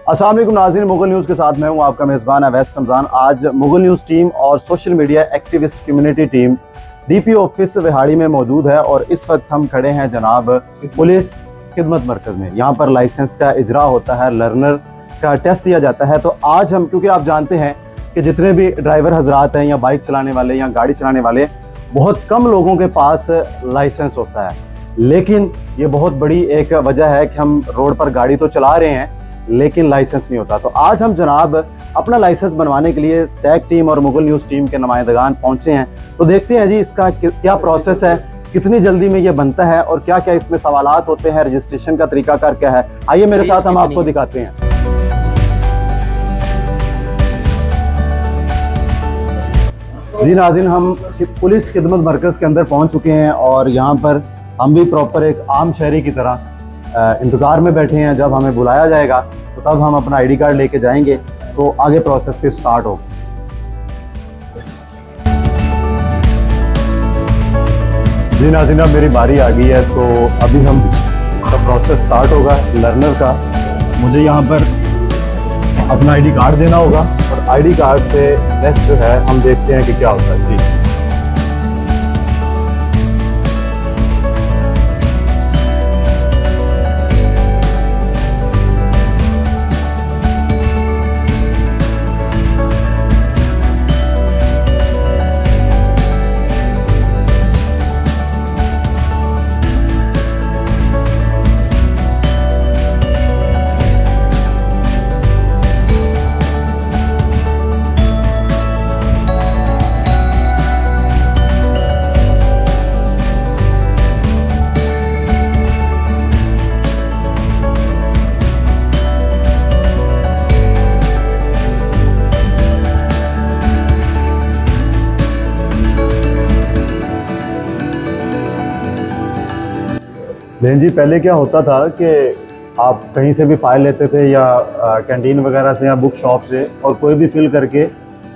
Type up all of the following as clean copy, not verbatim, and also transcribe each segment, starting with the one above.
अस्सलाम वालेकुम नाज़रीन, मुगल न्यूज़ के साथ मैं हूं आपका मेज़बान अवैस रमज़ान। आज मुगल न्यूज़ टीम और social media activist community team DP office Vehari में मौजूद है और इस वक्त हम खड़े हैं जनाब पुलिस खिदमत मरकज़ में। यहाँ पर लाइसेंस का इजरा होता है, लर्नर का टेस्ट दिया जाता है। तो आज हम, क्योंकि आप जानते हैं कि जितने भी ड्राइवर हजरात हैं या बाइक चलाने वाले या गाड़ी चलाने वाले, बहुत कम लोगों के पास लाइसेंस होता है। लेकिन ये बहुत बड़ी एक वजह है कि हम रोड पर गाड़ी तो चला रहे हैं लेकिन लाइसेंस नहीं होता। तो आज हम जनाब अपना लाइसेंस बनवाने के लिए सैक टीम और मुगल न्यूज़ टीम के नुमाइंदगान पहुंचे हैं। तो देखते हैं जी इसका क्या प्रोसेस है, कितनी जल्दी में ये बनता है और क्या क्या इसमें सवालात होते हैं, रजिस्ट्रेशन का तरीकाकार क्या है। आइए मेरे साथ, हम आपको दिखाते हैं। जी नाज़रीन, हम पुलिस खिदमत मरकज़ के अंदर पहुंच चुके हैं और यहाँ पर हम भी प्रॉपर एक आम शहरी की तरह इंतज़ार में बैठे हैं। जब हमें बुलाया जाएगा तो तब हम अपना आईडी कार्ड लेके जाएंगे, तो आगे प्रोसेस फिर स्टार्ट होगा। जी नाज़रीन, अब मेरी बारी आ गई है, तो अभी हम इसका प्रोसेस स्टार्ट होगा लर्नर का। मुझे यहाँ पर अपना आईडी कार्ड देना होगा और आईडी कार्ड से नेक्स्ट जो है हम देखते हैं कि क्या होता है। जी बहन जी, पहले क्या होता था कि आप कहीं से भी फ़ाइल लेते थे या कैंटीन वगैरह से या बुक शॉप से, और कोई भी फिल करके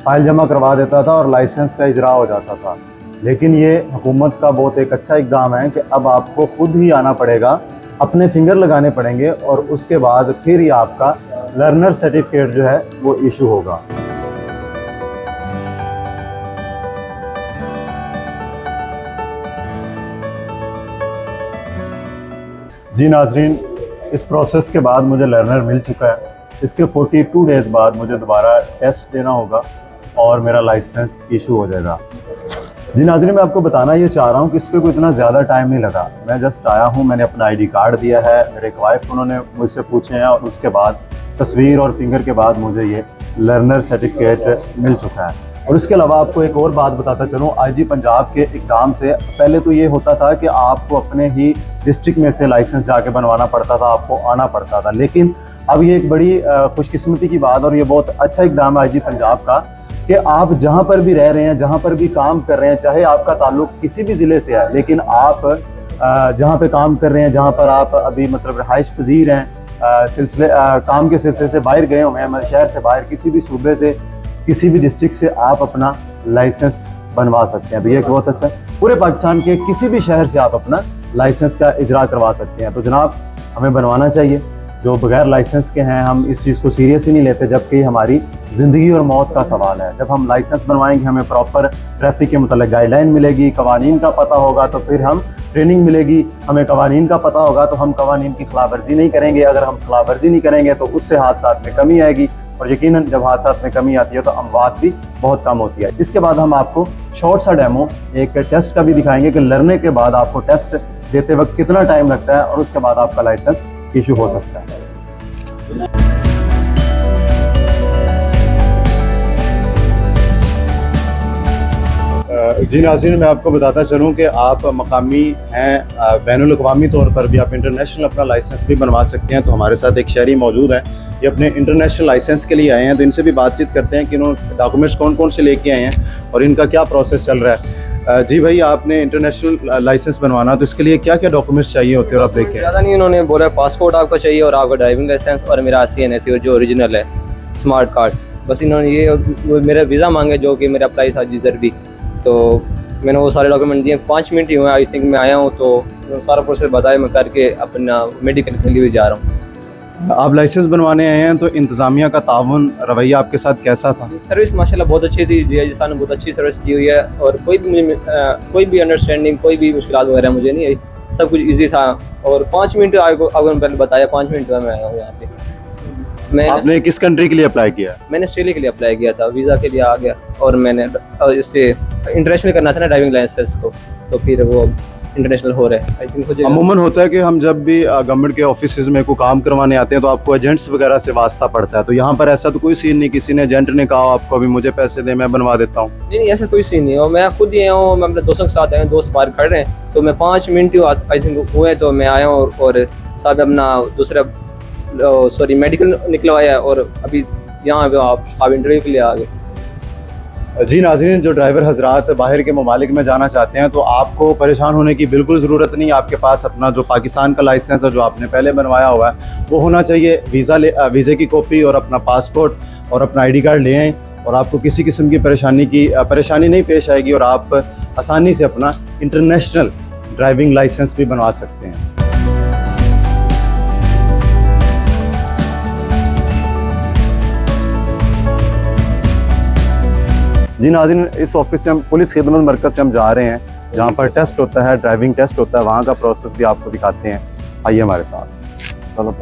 फ़ाइल जमा करवा देता था और लाइसेंस का इजरा हो जाता था। लेकिन ये हुकूमत का बहुत एक अच्छा इक़दाम है कि अब आपको खुद ही आना पड़ेगा, अपने फिंगर लगाने पड़ेंगे और उसके बाद फिर ही आपका लर्नर सर्टिफिकेट जो है वो इशू होगा। जी नाज़रीन, इस प्रोसेस के बाद मुझे लर्नर मिल चुका है। इसके 42 डेज़ बाद मुझे दोबारा टेस्ट देना होगा और मेरा लाइसेंस इशू हो जाएगा। जी नाज़रीन, मैं आपको बताना ये चाह रहा हूँ कि इस पर कोई इतना ज़्यादा टाइम नहीं लगा। मैं जस्ट आया हूँ, मैंने अपना आईडी कार्ड दिया है, मेरे एक वाइफ उन्होंने मुझसे पूछे हैं और उसके बाद तस्वीर और फिंगर के बाद मुझे ये लर्नर सर्टिफिकेट मिल चुका है। और इसके अलावा आपको एक और बात बताता चलूँ, आईजी पंजाब के एग्ज़ाम से पहले तो ये होता था कि आपको अपने ही डिस्ट्रिक्ट में से लाइसेंस जाके बनवाना पड़ता था, आपको आना पड़ता था। लेकिन अब ये एक बड़ी खुशकिस्मती की बात और ये बहुत अच्छा इक़दाम है आईजी पंजाब का कि आप जहाँ पर भी रह रहे हैं, जहाँ पर भी काम कर रहे हैं, चाहे आपका ताल्लुक किसी भी ज़िले से है, लेकिन आप जहाँ पे काम कर रहे हैं, जहाँ पर आप अभी मतलब रहाइश पजीर हैं, सिलसिले काम के सिलसिले से बाहर गए हुए हैं, शहर से बाहर, किसी भी सूबे से, किसी भी डिस्ट्रिक्ट से आप अपना लाइसेंस बनवा सकते हैं। तो ये बहुत अच्छा है, पूरे पाकिस्तान के किसी भी शहर से आप अपना लाइसेंस का इजरा करवा सकते हैं। तो जनाब, हमें बनवाना चाहिए। जो बगैर लाइसेंस के हैं, हम इस चीज़ को सीरियस ही नहीं लेते, जबकि हमारी ज़िंदगी और मौत का सवाल है। जब हम लाइसेंस बनवाएंगे, हमें प्रॉपर ट्रैफिक के मतलब गाइडलाइन मिलेगी, कवानीन का पता होगा तो फिर हम ट्रेनिंग मिलेगी, हमें कवानीन का पता होगा तो हम कवानीन की खिलाफवर्जी नहीं करेंगे। अगर हम खिलाफवर्जी नहीं करेंगे तो उससे हादसात में कमी आएगी और यकीनन जब हादसात में कमी आती है तो अमवात भी बहुत कम होती है। इसके बाद हम आपको शॉर्ट सा डेमो एक टेस्ट का भी दिखाएंगे कि लर्नर के बाद आपको टेस्ट देते वक्त कितना टाइम लगता है और उसके बाद आपका लाइसेंस इशू हो सकता है। जी नाज़रीन, मैं आपको बताता चलूँ कि आप मकामी हैं, बैनुल अक़वामी तौर पर भी आप इंटरनेशनल अपना लाइसेंस भी बनवा सकते हैं। तो हमारे साथ एक शहरी मौजूद है, ये अपने इंटरनेशनल लाइसेंस के लिए आए हैं। तो इनसे भी बातचीत करते हैं कि इन्होंने डॉक्यूमेंट्स कौन कौन से लेके आए हैं और इनका क्या प्रोसेस चल रहा है। जी भाई, आपने इंटरनेशनल लाइसेंस बनवाना, तो इसके लिए क्या क्या डॉक्यूमेंट्स चाहिए होते हैं और आप लेके? ज़्यादा नहीं, उन्होंने बोला पासपोर्ट आपका चाहिए और आपका ड्राइविंग लाइसेंस और मेरा CNSE जो ओरिजिनल है, स्मार्ट कार्ड। बस इन्होंने ये मेरा वीज़ा मांगे जो कि मेरा अप्लाई था जिधर भी, तो मैंने वो सारे डॉक्यूमेंट दिए। 5 मिनट ही हुए आई थिंक मैं आया हूँ, तो सारा प्रोसेस बताया मैं करके अपना मेडिकल के लिए भी जा रहा हूँ। आप लाइसेंस बनवाने आए हैं तो इंतज़ामिया का ताउन रवैया आपके साथ कैसा था? सर्विस माशाल्लाह बहुत अच्छी थी, DIG साहब ने बहुत अच्छी सर्विस की हुई है और कोई भी अंडरस्टैंडिंग, कोई भी मुश्किलात वगैरह मुझे नहीं आई, सब कुछ इजी था। और 5 मिनट अगर पहले बताया, 5 मिनट में मैं आया हूँ यहाँ पे। आपने किस कंट्री के लिए अप्लाई किया? मैंने ऑस्ट्रेलिया के लिए अप्लाई किया था, वीज़ा के लिए आ गया और मैंने इससे इंटरनेशनल करना था ना ड्राइविंग लाइसेंस को, तो फिर वो इंटरनेशनल हो रहा है। आई थिंक अमूमन होता है कि हम जब भी गवर्नमेंट के ऑफिस में कोई काम करवाने आते हैं तो आपको एजेंट्स वगैरह से वास्ता पड़ता है, तो यहाँ पर ऐसा तो कोई सीन नहीं, किसी ने एजेंट ने कहा आपको अभी मुझे पैसे दे मैं बनवा देता हूँ? नहीं, ऐसा कोई सीन नहीं है। मैं खुद ही आया हूँ, मैं अपने दोस्तों के साथ आया हूँ, दोस्त बाहर खड़े हैं, तो मैं 5 मिनट ही आई थिंक हुए तो मैं आया हूँ और साहब अपना दूसरा मेडिकल निकलवाया और अभी यहाँ पे आप इंटरव्यू के लिए आ गए। जी नाज़रीन, जो ड्राइवर हजरात बाहर के ममालिक में जाना चाहते हैं तो आपको परेशान होने की बिल्कुल ज़रूरत नहीं। आपके पास अपना जो पाकिस्तान का लाइसेंस है जो आपने पहले बनवाया हुआ है वो होना चाहिए, वीज़े की कॉपी और अपना पासपोर्ट और अपना ID कार्ड ले आएँ और आपको किसी किस्म की परेशानी नहीं पेश आएगी और आप आसानी से अपना इंटरनेशनल ड्राइविंग लाइसेंस भी बनवा सकते हैं। जी नाज़रीन, इस ऑफिस से हम पुलिस खिदमत मरकज़ से हम जा रहे हैं जहाँ पर टेस्ट होता है, ड्राइविंग टेस्ट होता है, वहाँ का प्रोसेस भी आपको दिखाते हैं। आइए हमारे साथ, चलो।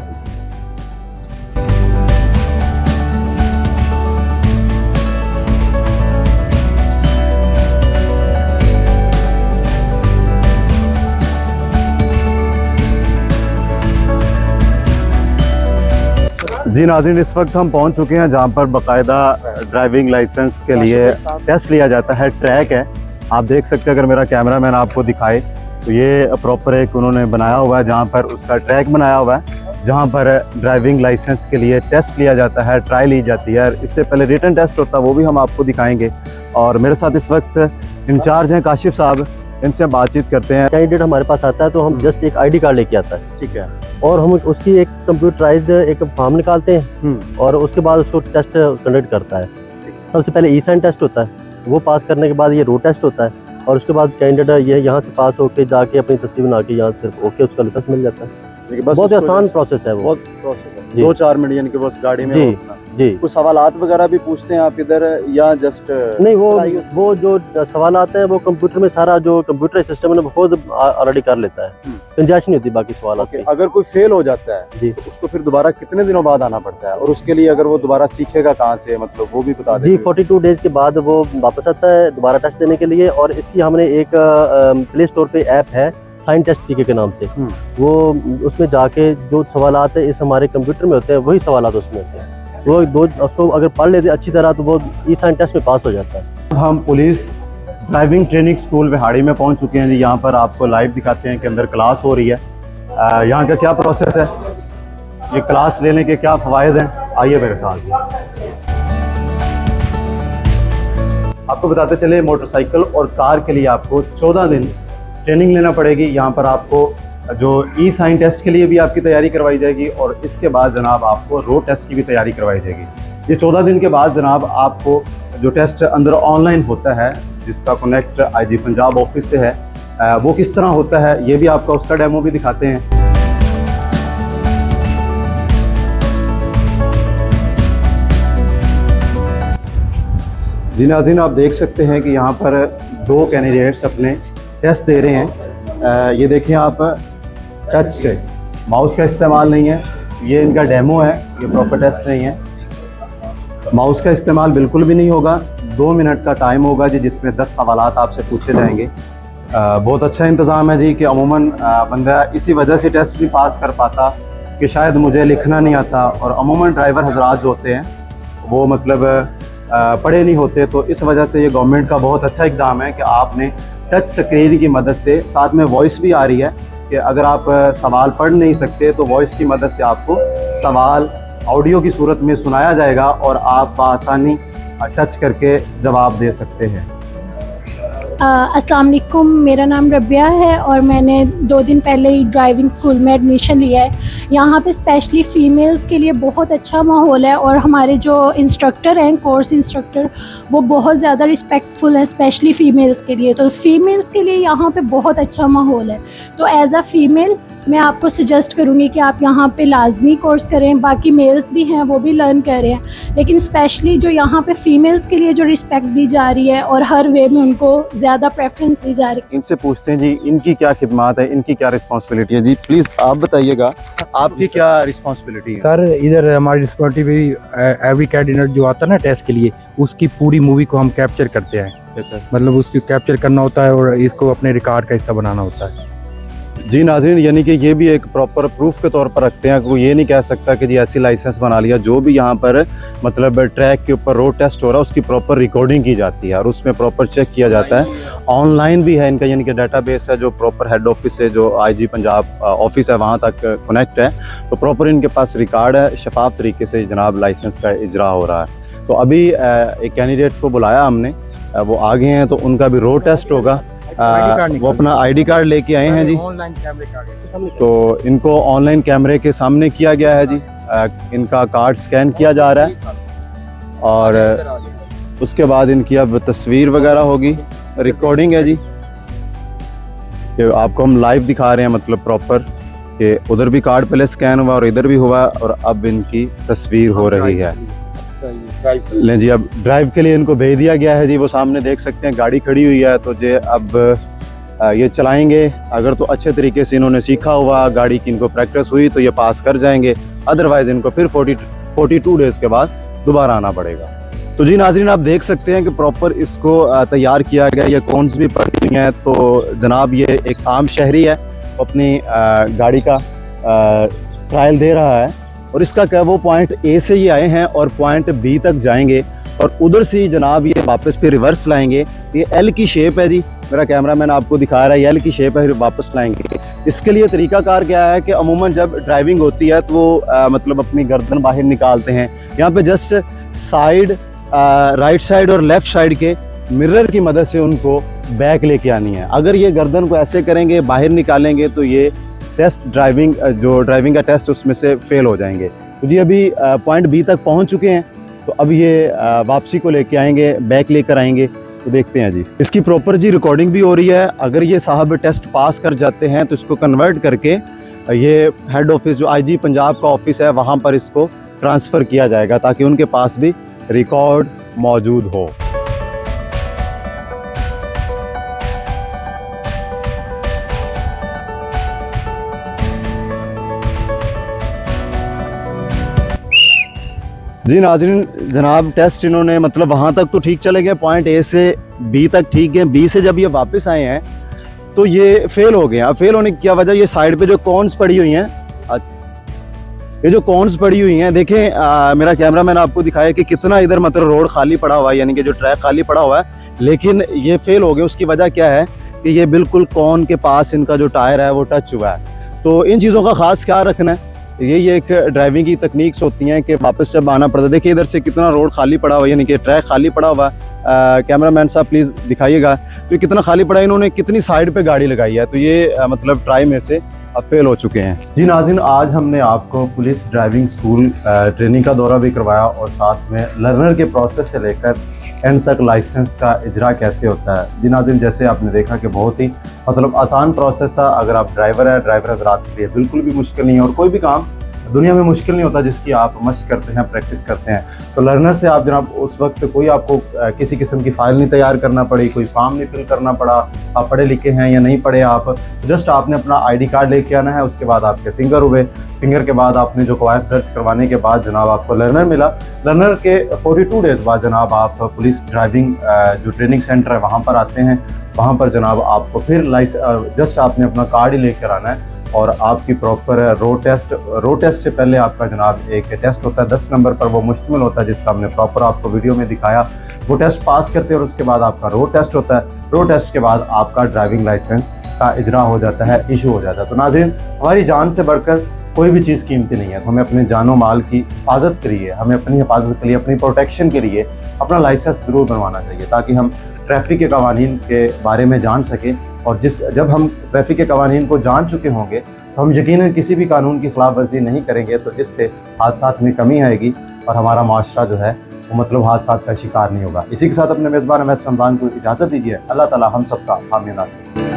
जी नाज़रीन, इस वक्त हम पहुंच चुके हैं जहां पर बाकायदा ड्राइविंग लाइसेंस के लिए टेस्ट लिया जाता है। ट्रैक है, आप देख सकते हैं, अगर मेरा कैमरामैन आपको दिखाए तो ये प्रॉपर एक उन्होंने बनाया हुआ है जहां पर उसका ट्रैक बनाया हुआ है जहां पर ड्राइविंग लाइसेंस के लिए टेस्ट लिया जाता है, ट्राई ली जाती है। इससे पहले रिटन टेस्ट होता है, वो भी हम आपको दिखाएंगे। और मेरे साथ इस वक्त इंचार्ज हैं काशिफ साहब, इनसे बातचीत करते हैं। कैंडिडेट हमारे पास आता है तो हम जस्ट एक ID कार्ड लेके आता है, ठीक है, और हम उसकी एक कंप्यूटराइज्ड एक फॉर्म निकालते हैं और उसके बाद उसको टेस्ट कंडक्ट करता है। सबसे पहले ई-साइन टेस्ट होता है, वो पास करने के बाद ये रोड टेस्ट होता है और उसके बाद कैंडिडेट ये यहाँ से पास होके जाके अपनी तस्वीर बना के यहाँ से ओके उसका लाइसेंस मिल जाता है। बहुत आसान प्रोसेस है वो, बहुत प्रोसेस है। 2-4 मिनट यानी कि बस गाड़ी में जी जी। कुछ सवालात वगैरह भी पूछते हैं आप इधर या जस्ट नहीं, वो जो सवाल आते हैं वो कंप्यूटर में सारा जो कंप्यूटर सिस्टम है वो खुद ऑलरेडी कर लेता है, कंजेशन नहीं होती बाकी सवाल। अगर कोई फेल हो जाता है जी तो उसको फिर दोबारा कितने दिनों बाद आना पड़ता है और उसके लिए अगर वो दोबारा सीखेगा कहाँ से, मतलब वो भी बता दें। जी 42 डेज के बाद वो वापस आता है दोबारा टेस्ट देने के लिए। और इसकी हमने एक प्ले स्टोर पे ऐप है साइन टेस्ट PK के नाम से, वो उसमें जाके जो सवालात है इस हमारे कंप्यूटर में होते हैं वही सवालात उसमें होते हैं, वो उसको अगर पढ़ लेते अच्छी तरह तो वो ई-साइन टेस्ट में पास हो जाता है। हम police driving training school Vehari में पहुंच चुके हैं जी। यहाँ पर आपको लाइव दिखाते हैं कि अंदर क्लास हो रही है, यहाँ का क्या प्रोसेस है, ये क्लास लेने के क्या फ़वायद हैं, आइए मेरे साथ। आपको बताते चले मोटरसाइकिल और कार के लिए आपको 14 दिन ट्रेनिंग लेना पड़ेगी। यहाँ पर आपको जो ई-साइन टेस्ट के लिए भी आपकी तैयारी करवाई जाएगी और इसके बाद जनाब आपको रोड टेस्ट की भी तैयारी करवाई जाएगी। ये 14 दिन के बाद जनाब आपको जो टेस्ट अंदर ऑनलाइन होता है जिसका कनेक्ट IG पंजाब ऑफिस से है, वो किस तरह होता है ये भी आपका उसका डेमो भी दिखाते हैं। जी नाज़रीन, आप देख सकते हैं कि यहाँ पर 2 कैंडिडेट्स अपने टेस्ट दे रहे हैं। ये देखें आप, टच से माउस का इस्तेमाल नहीं है, ये इनका डेमो है, ये प्रॉपर टेस्ट नहीं है। माउस का इस्तेमाल बिल्कुल भी नहीं होगा। 2 मिनट का टाइम होगा जी जिसमें 10 सवालात आपसे पूछे जाएंगे। बहुत अच्छा इंतज़ाम है जी कि अमूमन बंदा इसी वजह से टेस्ट नहीं पास कर पाता कि शायद मुझे लिखना नहीं आता, और अमूमन ड्राइवर हजरात जो होते हैं वो मतलब पढ़े नहीं होते, तो इस वजह से ये गवर्नमेंट का बहुत अच्छा इक़दाम है कि आपने टच स्क्रीन की मदद से, साथ में वॉइस भी आ रही है कि अगर आप सवाल पढ़ नहीं सकते तो वॉइस की मदद से आपको सवाल ऑडियो की सूरत में सुनाया जाएगा और आप आसानी टच करके जवाब दे सकते हैं। अस्सलाम वालेकुम, मेरा नाम रबिया है और मैंने 2 दिन पहले ही ड्राइविंग स्कूल में एडमिशन लिया है। यहाँ पे स्पेशली फ़ीमेल्स के लिए बहुत अच्छा माहौल है और हमारे जो इंस्ट्रक्टर हैं, कोर्स इंस्ट्रक्टर, वो बहुत ज़्यादा रिस्पेक्टफुल है स्पेशली फ़ीमेल्स के लिए। तो फ़ीमेल्स के लिए यहाँ पे बहुत अच्छा माहौल है। तो एज़ अ फ़ीमेल मैं आपको सजेस्ट करूँगी कि आप यहाँ पे लाजमी कोर्स करें। बाकी मेल्स भी हैं, वो भी लर्न कर रहे हैं, लेकिन स्पेशली जो यहाँ पे फ़ीमेल्स के लिए जो रिस्पेक्ट दी जा रही है और हर वे में उनको ज़्यादा प्रेफरेंस दी जा रही है। इनसे पूछते हैं जी, इनकी क्या खिदमत है, इनकी क्या रिस्पॉन्सिबिलिटी है। जी प्लीज़ आप बताइएगा, आपकी क्या रिस्पॉन्सिबिलिटी है? सर इधर हमारी रिस्पॉन्सिबिलिटी एवरी कैंडिडेट जो आता है ना टेस्ट के लिए, उसकी पूरी मूवी को हम कैप्चर करते हैं। मतलब उसकी कैप्चर करना होता है और इसको अपने रिकॉर्ड का हिस्सा बनाना होता है। जी नाज़रीन, यानी कि ये भी एक प्रॉपर प्रूफ के तौर पर रखते हैं। कोई ये नहीं कह सकता कि जी ऐसी लाइसेंस बना लिया। जो भी यहाँ पर मतलब ट्रैक के ऊपर रोड टेस्ट हो रहा है उसकी प्रॉपर रिकॉर्डिंग की जाती है और उसमें प्रॉपर चेक किया जाता है। ऑनलाइन भी है इनका, यानी कि डेटाबेस है जो प्रॉपर हेड ऑफिस से जो IG पंजाब ऑफिस है वहाँ तक कनेक्ट है, तो प्रॉपर इनके पास रिकॉर्ड है। शफाफ तरीके से जनाब लाइसेंस का इजरा हो रहा है। तो अभी एक कैंडिडेट को बुलाया हमने, वो आगे हैं, तो उनका भी रोड टेस्ट होगा। वो अपना ID कार्ड लेके आए हैं जी, तो इनको ऑनलाइन कैमरे के सामने किया गया है जी। इनका कार्ड स्कैन किया जा रहा है और उसके बाद इनकी अब तस्वीर वगैरह होगी, रिकॉर्डिंग है जी। कि आपको हम लाइव दिखा रहे हैं, मतलब प्रॉपर कि उधर भी कार्ड पहले स्कैन हुआ और इधर भी हुआ और अब इनकी तस्वीर हो रही है। लें जी, अब ड्राइव के लिए इनको भेज दिया गया है जी। वो सामने देख सकते हैं गाड़ी खड़ी हुई है, तो जे अब ये चलाएंगे। अगर तो अच्छे तरीके से इन्होंने सीखा हुआ, गाड़ी की इनको प्रैक्टिस हुई तो ये पास कर जाएंगे, अदरवाइज इनको फिर 42 डेज के बाद दोबारा आना पड़ेगा। तो जी नाज़रीन, आप देख सकते हैं कि प्रॉपर इसको तैयार किया गया। ये कौन्स भी पड़ी हुई हैं। तो जनाब ये एक आम शहरी है, अपनी गाड़ी का ट्रायल दे रहा है और इसका क्या, वो पॉइंट A से ये आए हैं और पॉइंट B तक जाएंगे और उधर से ही जनाब ये वापस पे रिवर्स लाएंगे। ये L की शेप है जी, मेरा कैमरामैन आपको दिखा रहा है, L की शेप है, फिर वापस लाएंगे। इसके लिए तरीकाकार क्या है कि अमूमन जब ड्राइविंग होती है तो वो मतलब अपनी गर्दन बाहर निकालते हैं। यहाँ पे जस्ट साइड, राइट साइड और लेफ्ट साइड के मिरर की मदद से उनको बैक लेके आनी है। अगर ये गर्दन को ऐसे करेंगे, बाहर निकालेंगे, तो ये टेस्ट ड्राइविंग का टेस्ट उसमें से फेल हो जाएंगे। तो जी अभी पॉइंट B तक पहुंच चुके हैं, तो अब ये वापसी को लेके आएंगे, बैक लेकर आएंगे। तो देखते हैं जी, इसकी प्रॉपर जी रिकॉर्डिंग भी हो रही है। अगर ये साहब टेस्ट पास कर जाते हैं तो इसको कन्वर्ट करके ये हेड ऑफिस जो IG पंजाब का ऑफिस है वहाँ पर इसको ट्रांसफ़र किया जाएगा, ताकि उनके पास भी रिकॉर्ड मौजूद हो। जी नाज़रीन, जनाब टेस्ट इन्होंने मतलब वहाँ तक तो ठीक चले गए, पॉइंट A से B तक ठीक है। B से जब ये वापस आए हैं तो ये फेल हो गए। अब फेल होने की क्या वजह, ये साइड पे जो कॉर्न्स पड़ी हुई हैं, ये जो कॉर्न्स पड़ी हुई हैं, देखें मेरा कैमरामैन आपको दिखाया कि कितना इधर मतलब रोड खाली पड़ा हुआ है, यानी कि जो ट्रैक खाली पड़ा हुआ है, लेकिन ये फेल हो गए। उसकी वजह क्या है कि ये बिल्कुल कॉर्न के पास इनका जो टायर है वो टच हुआ है। तो इन चीज़ों का ख़ास ख्याल रखना है। यही एक ड्राइविंग की तकनीक्स होती हैं कि वापस जब आना पड़ता है। देखिए इधर से कितना रोड खाली पड़ा हुआ है, यानी कि ट्रैक खाली पड़ा हुआ है। कैमरामैन साहब प्लीज़ दिखाइएगा तो कितना खाली पड़ा है, इन्होंने कितनी साइड पे गाड़ी लगाई है। तो ये मतलब ट्राई में से अब फेल हो चुके हैं। जी नाज़रीन, आज हमने आपको पुलिस ड्राइविंग स्कूल ट्रेनिंग का दौरा भी करवाया और साथ में लर्नर के प्रोसेस से लेकर एंड तक लाइसेंस का इजरा कैसे होता है। जी नाज़रीन, जैसे आपने देखा कि बहुत ही मतलब आसान प्रोसेस था। अगर आप ड्राइवर है, ड्राइवर हज़रात के लिए बिल्कुल भी मुश्किल नहीं है और कोई भी काम दुनिया में मुश्किल नहीं होता जिसकी आप मशक करते हैं, प्रैक्टिस करते हैं। तो लर्नर से आप जनाब उस वक्त कोई आपको किसी किस्म की फ़ाइल नहीं तैयार करना पड़ी, कोई फॉर्म नहीं फिल करना पड़ा। आप पढ़े लिखे हैं या नहीं पढ़े, आप जस्ट आपने अपना ID कार्ड लेके आना है, उसके बाद आपके फिंगर हुए, फिंगर के बाद आपने जो कवायद दर्ज करवाने के बाद जनाब आपको लर्नर मिला। लर्नर के 42 डेज़ बाद जनाब आप पुलिस ड्राइविंग जो ट्रेनिंग सेंटर है वहाँ पर आते हैं। वहाँ पर जनाब आपको फिर जस्ट आपने अपना कार्ड ही लेकर आना है और आपकी प्रॉपर रोड टेस्ट से पहले आपका जनाब एक टेस्ट होता है 10 नंबर पर, वो मुश्तमिल होता है, जिसका हमने प्रॉपर आपको वीडियो में दिखाया। वो टेस्ट पास करते हैं और उसके बाद आपका रोड टेस्ट होता है। रोड टेस्ट के बाद आपका ड्राइविंग लाइसेंस का इजरा हो जाता है, इशू हो जाता है। तो नाज़रीन, हमारी जान से बढ़कर कोई भी चीज़ कीमती नहीं है, तो हमें अपने जानो माल की हिफाजत के लिए, हमें अपनी हिफाजत के लिए, अपनी प्रोटेक्शन के लिए अपना लाइसेंस ज़रूर बनवाना चाहिए, ताकि हम ट्रैफिक के कवानीन के बारे में जान सकें। और जब हम ट्रैफिक के कवानीन को जान चुके होंगे तो हम यकीनन किसी भी कानून की खिलाफ वर्जी नहीं करेंगे। तो इससे हादसात में कमी आएगी और हमारा माशरा जो है वो मतलब हादसात का शिकार नहीं होगा। इसी के साथ अपने मेज़बान अवैस रमज़ान को इजाज़त दीजिए। अल्लाह ताला हम सबका हामी नासिर।